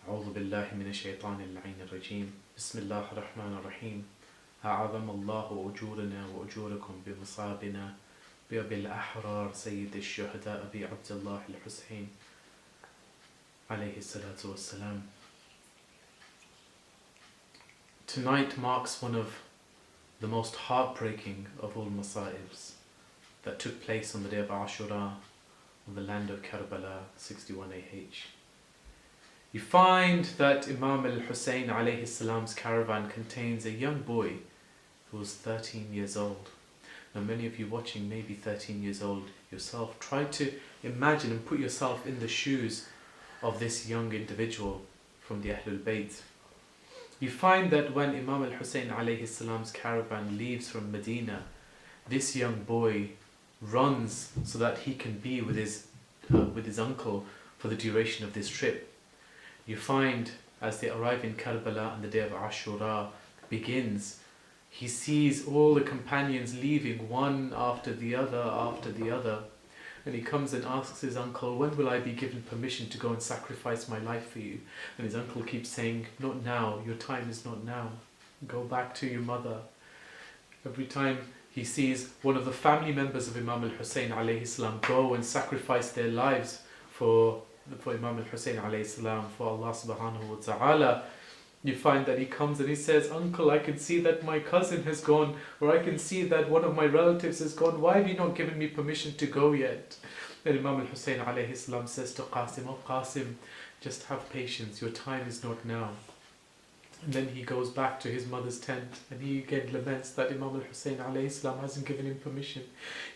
أعوذ بالله من الشيطان اللعين الرجيم بسم الله الرحمن الرحيم أعظم الله أجورنا وأجوركم بمصابنا بأبي الأحرار سيد الشهداء أبي عبد الله الحسين عليه الصلاة والسلام. Tonight marks one of the most heartbreaking of all masa'ibs that took place on the day of Ashura on the land of Karbala 61 AH. You find that Imam al-Hussein alayhi salam's caravan contains a young boy who was 13 years old. Now many of you watching may be 13 years old yourself. Try to imagine and put yourself in the shoes of this young individual from the Ahlul Bayt. You find that when Imam al-Hussein alayhi salam's caravan leaves from Medina, this young boy runs so that he can be with his uncle for the duration of this trip. You find as they arrive in Karbala and the day of Ashura begins, he sees all the companions leaving one after the other, and he comes and asks his uncle, when will I be given permission to go and sacrifice my life for you? And his uncle keeps saying, not now, your time is not now, go back to your mother. Every time he sees one of the family members of Imam al-Hussein alayhi salam go and sacrifice their lives for Imam al-Hussein alayhi salam, for Allah subhanahu wa ta'ala, you find that he comes and he says, uncle, I can see that my cousin has gone, or I can see that one of my relatives has gone, why have you not given me permission to go yet? And Imam al-Hussein alayhi salam says to Qasim, oh Qasim, just have patience, your time is not now. And then he goes back to his mother's tent and he again laments that Imam al-Hussein alayhi salam hasn't given him permission.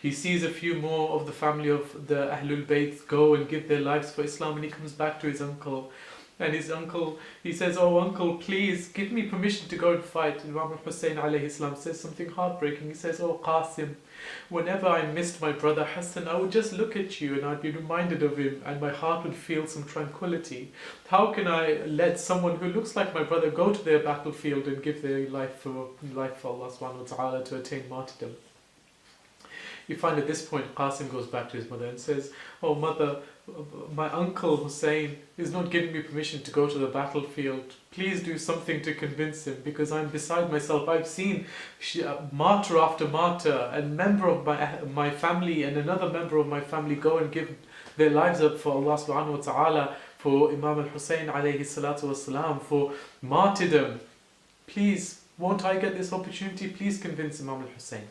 He sees a few more of the family of the Ahlul Bayt go and give their lives for Islam, and he comes back to his uncle. And his uncle, he says, oh uncle, please give me permission to go and fight. And Imam al-Hussein alayhi salam says something heartbreaking. He says, oh Qasim, whenever I missed my brother Hassan, I would just look at you and I'd be reminded of him and my heart would feel some tranquility. How can I let someone who looks like my brother go to their battlefield and give their life for Allah subhanahu wa ta'ala to attain martyrdom? You find at this point Qasim goes back to his mother and says, oh mother, my uncle Hussein is not giving me permission to go to the battlefield. Please do something to convince him, because I'm beside myself. I've seen martyr after martyr, and member of my family and another member of my family go and give their lives up for Allah subhanahu wa ta'ala, for Imam al-Hussein alayhi salatu wasalam, for martyrdom. Please, won't I get this opportunity? Please convince Imam al-Hussein.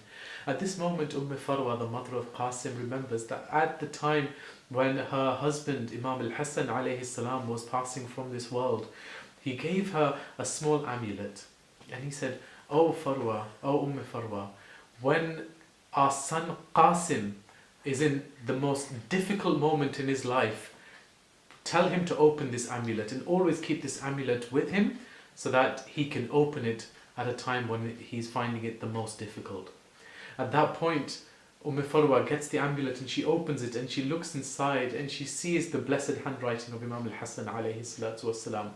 At this moment, Farwa, the mother of Qasim, remembers that at the time when her husband, Imam al-Hassan alayhi salam, was passing from this world, he gave her a small amulet. And he said, oh Farwa, oh Farwa, when our son Qasim is in the most difficult moment in his life, tell him to open this amulet and always keep this amulet with him so that he can open it at a time when he's finding it the most difficult. At that point, Farwa gets the amulet and she opens it and she looks inside and she sees the blessed handwriting of Imam al-Hassan alayhi salatu wasalam.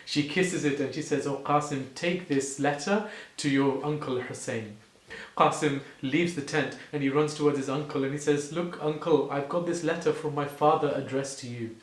She kisses it and she says, oh Qasim, take this letter to your uncle Hussein. Qasim leaves the tent and he runs towards his uncle and he says, look uncle, I've got this letter from my father addressed to you.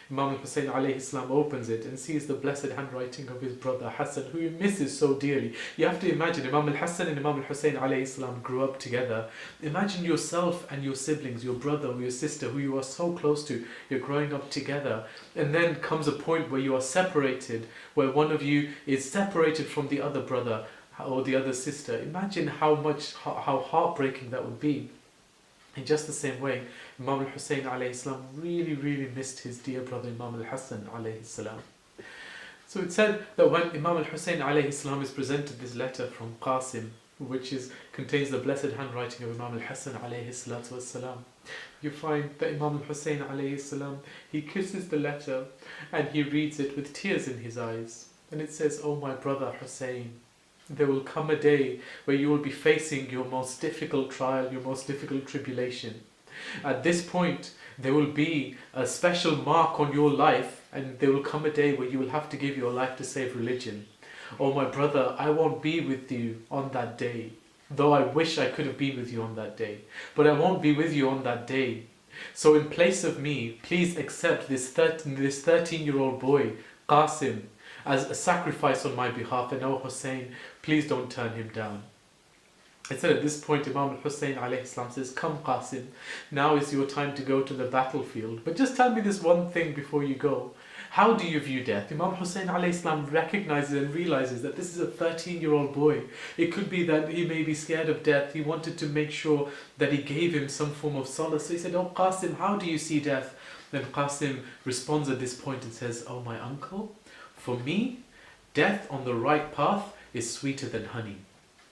Imam al-Hussein alayhi salam opens it and sees the blessed handwriting of his brother Hassan, who he misses so dearly. You have to imagine, Imam al-Hassan and Imam al-Hussein alayhi salam grew up together. Imagine yourself and your siblings, your brother or your sister, who you are so close to, you're growing up together. And then comes a point where you are separated, where one of you is separated from the other brother or the other sister. Imagine how heartbreaking that would be. In just the same way, Imam al-Hussein alayhi salam really missed his dear brother Imam al-Hassan alayhi salam. So it said that when Imam al-Hussein alayhi salam is presented this letter from Qasim, which contains the blessed handwriting of Imam al-Hassan alayhi salatu wassalam, you find that Imam al-Hussein alayhi salam, he kisses the letter and he reads it with tears in his eyes. And it says, oh my brother Hussein, there will come a day where you will be facing your most difficult trial, your most difficult tribulation. At this point, there will be a special mark on your life, and there will come a day where you will have to give your life to save religion. Oh my brother, I won't be with you on that day, though I wish I could have been with you on that day. But I won't be with you on that day. So in place of me, please accept this 13-year-old boy, Qasim as a sacrifice on my behalf, and oh Hussein, please don't turn him down. It said at this point, Imam al-Hussein alayhi salam says, come Qasim, now is your time to go to the battlefield, but just tell me this one thing before you go. How do you view death? Imam Hussein alayhi salam recognizes and realizes that this is a 13-year-old boy. It could be that he may be scared of death. He wanted to make sure that he gave him some form of solace. So he said, oh Qasim, how do you see death? Then Qasim responds at this point and says, oh my uncle, for me, death on the right path is sweeter than honey.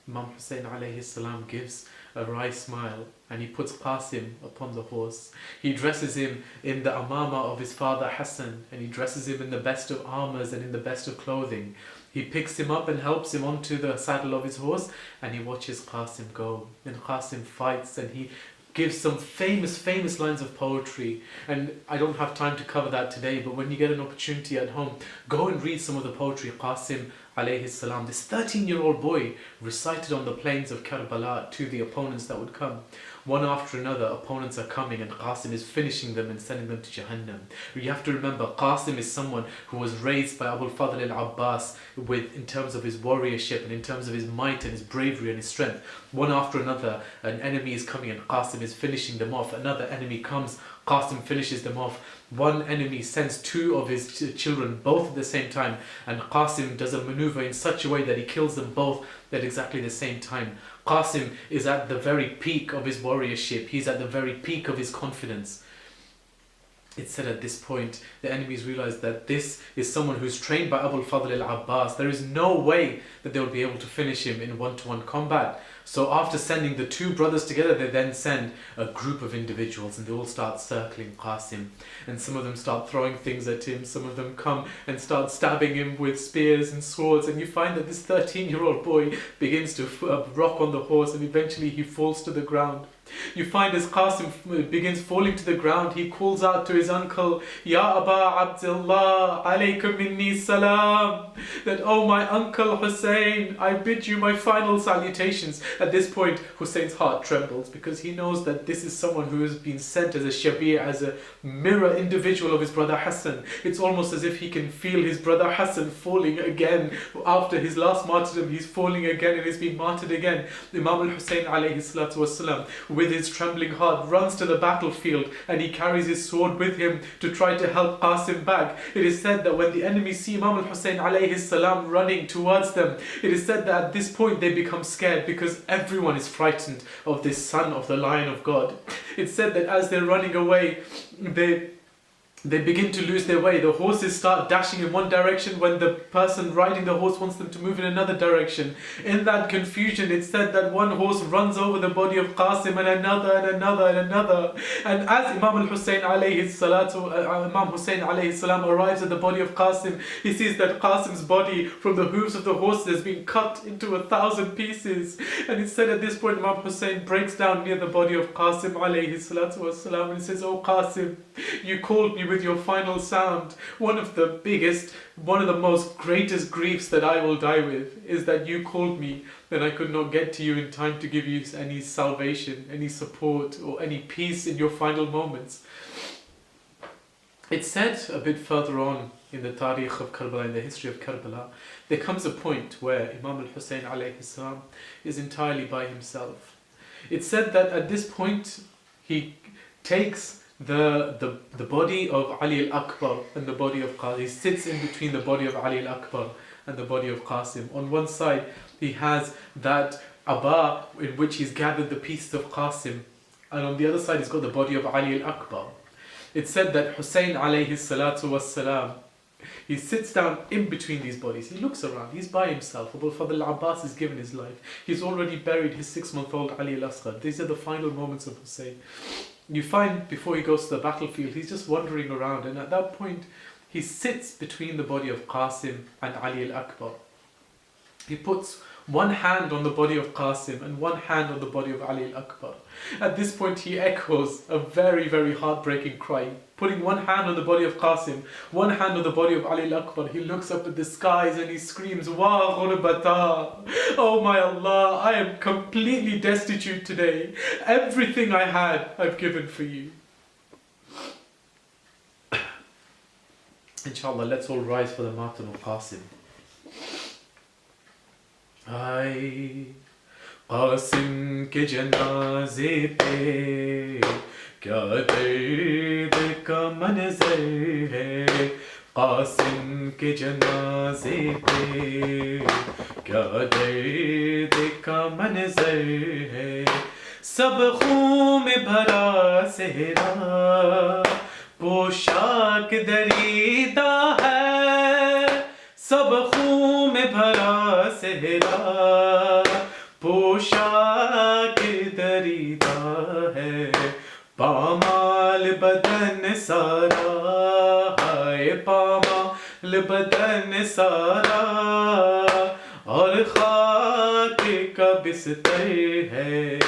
Imam Hussein alayhi salam gives a wry smile and he puts Qasim upon the horse. He dresses him in the amama of his father Hassan, and he dresses him in the best of armors and in the best of clothing. He picks him up and helps him onto the saddle of his horse, and he watches Qasim go. And Qasim fights and he gives some famous lines of poetry, and I don't have time to cover that today, but when you get an opportunity at home, go and read some of the poetry Qasim alayhi salam, this 13-year-old boy, recited on the plains of Karbala to the opponents that would come. One after another, opponents are coming and Qasim is finishing them and sending them to Jahannam. You have to remember, Qasim is someone who was raised by Abu al-Fadl al-Abbas in terms of his warriorship and in terms of his might and his bravery and his strength. One after another, an enemy is coming and Qasim is finishing them off. Another enemy comes, Qasim finishes them off. One enemy sends two of his children both at the same time, and Qasim does a maneuver in such a way that he kills them both at exactly the same time. Qasim is at the very peak of his warriorship. He's at the very peak of his confidence. It said at this point, the enemies realized that this is someone who's trained by Abu al-Fadl al-Abbas. There is no way that they will be able to finish him in one-to-one combat. So after sending the two brothers together, they then send a group of individuals and they all start circling Qasim. And some of them start throwing things at him. Some of them come and start stabbing him with spears and swords. And you find that this 13-year-old boy begins to rock on the horse, and eventually he falls to the ground. You find as Qasim begins falling to the ground, he calls out to his uncle, Ya Aba Abdullah, alaykum minni salam, that, oh my uncle Hussein, I bid you my final salutations. At this point, Hussein's heart trembles because he knows that this is someone who has been sent as a shabir, as a mirror individual of his brother Hassan. It's almost as if he can feel his brother Hassan falling again. After his last martyrdom, he's falling again and he's being martyred again. Imam al-Hussein alayhi salatu wasalam, with his trembling heart, runs to the battlefield and he carries his sword with him to try to help Qasim back. It is said that when the enemy see Imam al-Hussein alayhi salam running towards them, it is said that at this point they become scared because everyone is frightened of this son of the Lion of God. It's said that as they're running away, they begin to lose their way. The horses start dashing in one direction when the person riding the horse wants them to move in another direction. In that confusion, it's said that one horse runs over the body of Qasim and another and another and another. And as Imam Hussein alayhi salam arrives at the body of Qasim, he sees that Qasim's body from the hooves of the horses has been cut into 1,000 pieces. And it's said at this point, Imam Hussein breaks down near the body of Qasim alayhi salam and he says, oh Qasim, you called me with your final sound. One of the most greatest griefs that I will die with is that you called me, then I could not get to you in time to give you any salvation, any support, or any peace in your final moments. It's said a bit further on in the Tariq of Karbala, in the history of Karbala, there comes a point where Imam al-Hussein alayhi salam is entirely by himself. It's said that at this point he takes the body of Ali al-Akbar and the body of Qasim. He sits in between the body of Ali al-Akbar and the body of Qasim. On one side he has that Aba in which he's gathered the pieces of Qasim, and on the other side he's got the body of Ali al-Akbar. It's said that Hussein alayhi salatu wassalam, he sits down in between these bodies. He looks around. He's by himself. Abu al-Fadl al-Abbas has given his life. He's already buried his 6-month-old Ali al-Asghar. These are the final moments of Hussein. You find before he goes to the battlefield, he's just wandering around, and at that point he sits between the body of Qasim and Ali al-Akbar. He puts one hand on the body of Qasim and one hand on the body of Ali al-Akbar. At this point he echoes a very heartbreaking cry. Putting one hand on the body of Qasim, one hand on the body of Ali al-Akbar, he looks up at the skies and he screams, Wa ghurbata! Oh my Allah, I am completely destitute today. Everything I had, I've given for you. Inshallah, let's all rise for the Matam of Qasim. آئے قاسم کے جنازے پہ کیا درد کا منظر ہے، قاسم کے جنازے پہ کیا درد کا منظر ہے، سب خون میں بھرا صحرا پوشاک دریدہ ہے، سب خون میں بھرا صحرا پوشاک دریدہ ہے، پامال بدن سارا ہے، پامال بدن سارا اور خاک کا بستر ہے،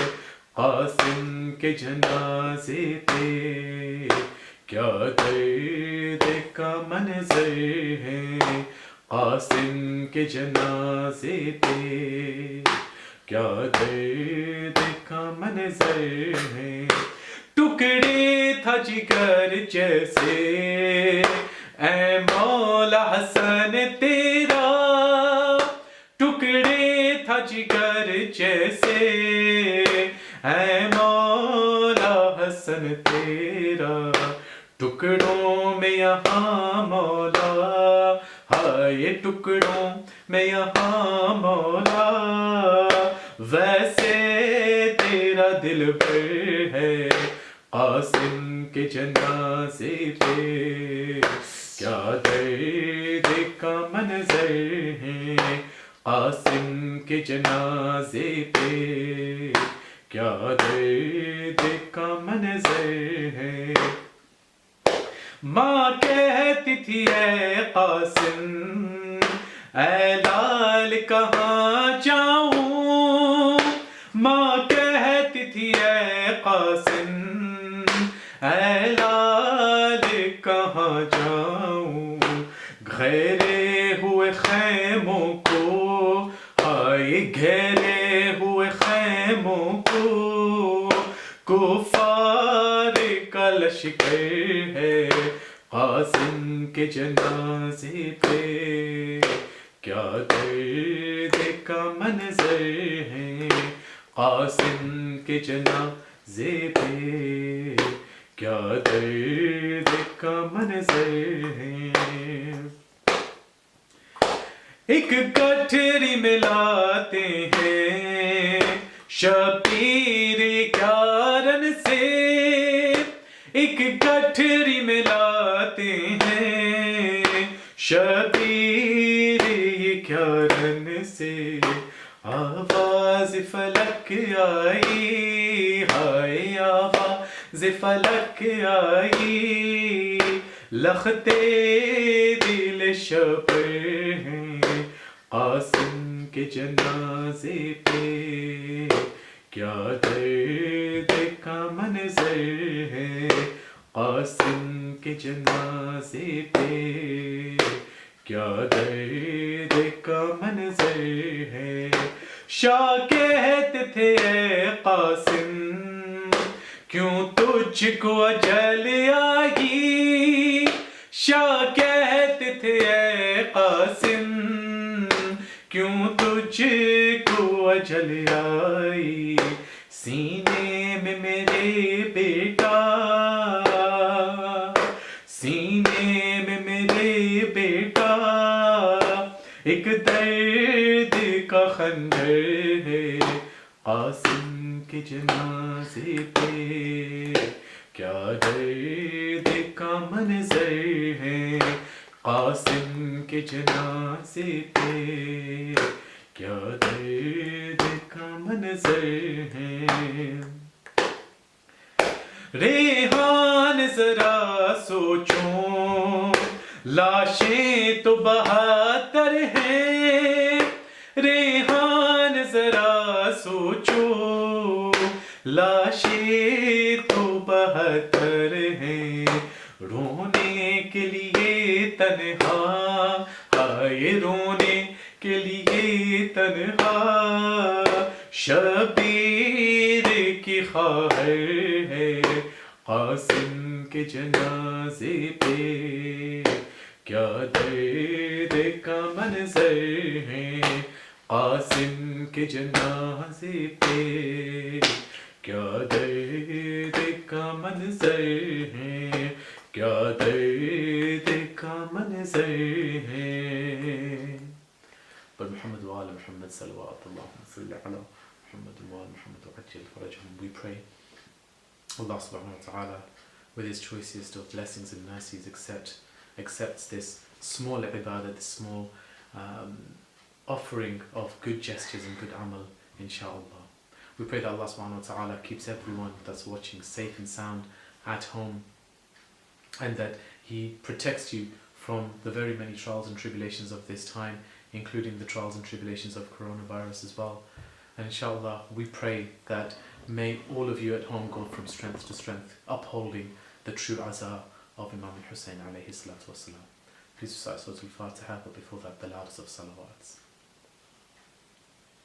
قاسم کے جنازے پہ کیا درد کا منظر ہے، قاسم کے جنازے پہ کیا درد کا منظر ہے، ٹکڑے تھا جگر جیسے اے مولا حسن تیرا، ٹکڑے تھا جگر جیسے اے مولا حسن تیرا، ٹکڑوں میں یہاں مولا ہائے، ٹکڑوں میں یہاں مولا ویسے تیرا دل پر ہے، قاسم کے جنازے پہ کیا درد کا منظر ہے، قاسم کے جنازے پہ کیا درد کا منظر ہے، ماں کہتی تھی اے قاسم اے لال کہاں جاؤں، ماں کہتی تھی اے قاسم اے لال کہاں جاؤں، گھیرے ہوئے خیموں کو ہائے، گھیرے ہوئے خیموں کو کفار کا لشکر ہے، قاسم کے جنازے پہ کیا درد کا منظر ہے، قاسم کے جنازے پہ کیا درد کا منظر ہے، ایک گٹھری میں لاتے ہیں شبیر کارن سے، ایک گٹھری میں لاتے ہیں شبیر کارن سے، آواز فلک آئی ہائے، آواز فلک آئی، لختے دل شبر ہیں، قاسم کے جنازے پہ کیا درد کا منظر ہے، قاسم کے جنازے پہ کیا درد کا منظر ہے، شاہ کہتے تھے اے قاسم کیوں تجھ کو اجل آئی، شاہ کہتے تھے اے قاسم کیوں تجھ کو اجل آئی، سینے میں میرے بیٹا، سینے میں میرے بیٹا ایک درد کا خنجر ہے، قاسم کے جنازے پہ کیا درد کا منظر ہے، قاسم کے جنازے پہ کیا درد کا منظر ہے، ریحان ذرا سوچو لاشیں تو 72 ہیں، ریحان ذرا سوچو لاشیں تو 72 ہیں، رونے کے لیے تنہا ہائے، رونے کے لیے تنہا شبیر کی خواہر ہے، قاسم کے جنازے پہ क्या दर्द का मंज़र है कासिम के जनाज़े पे, क्या दर्द का मंज़र है, क्या दर्द का मंज़र है। पर Muhammad wa ala Muhammad salawatullah salli ala Muhammad wa ala Muhammad wa ajil farajahum. We pray Allah subhanahu wa ta'ala with his choicest of blessings and mercies accepts this small ibadah, this small offering of good gestures and good amal, inshaAllah. We pray that Allah subhanahu wa ta'ala keeps everyone that's watching safe and sound at home, and that He protects you from the very many trials and tribulations of this time, including the trials and tribulations of coronavirus as well. And inshallah, we pray that may all of you at home go from strength to strength, upholding the true azar of Imam al-Hussein alayhi salatu wasalam. Please recite Surah Al-Fatiha, but before that, the loudest of salawats.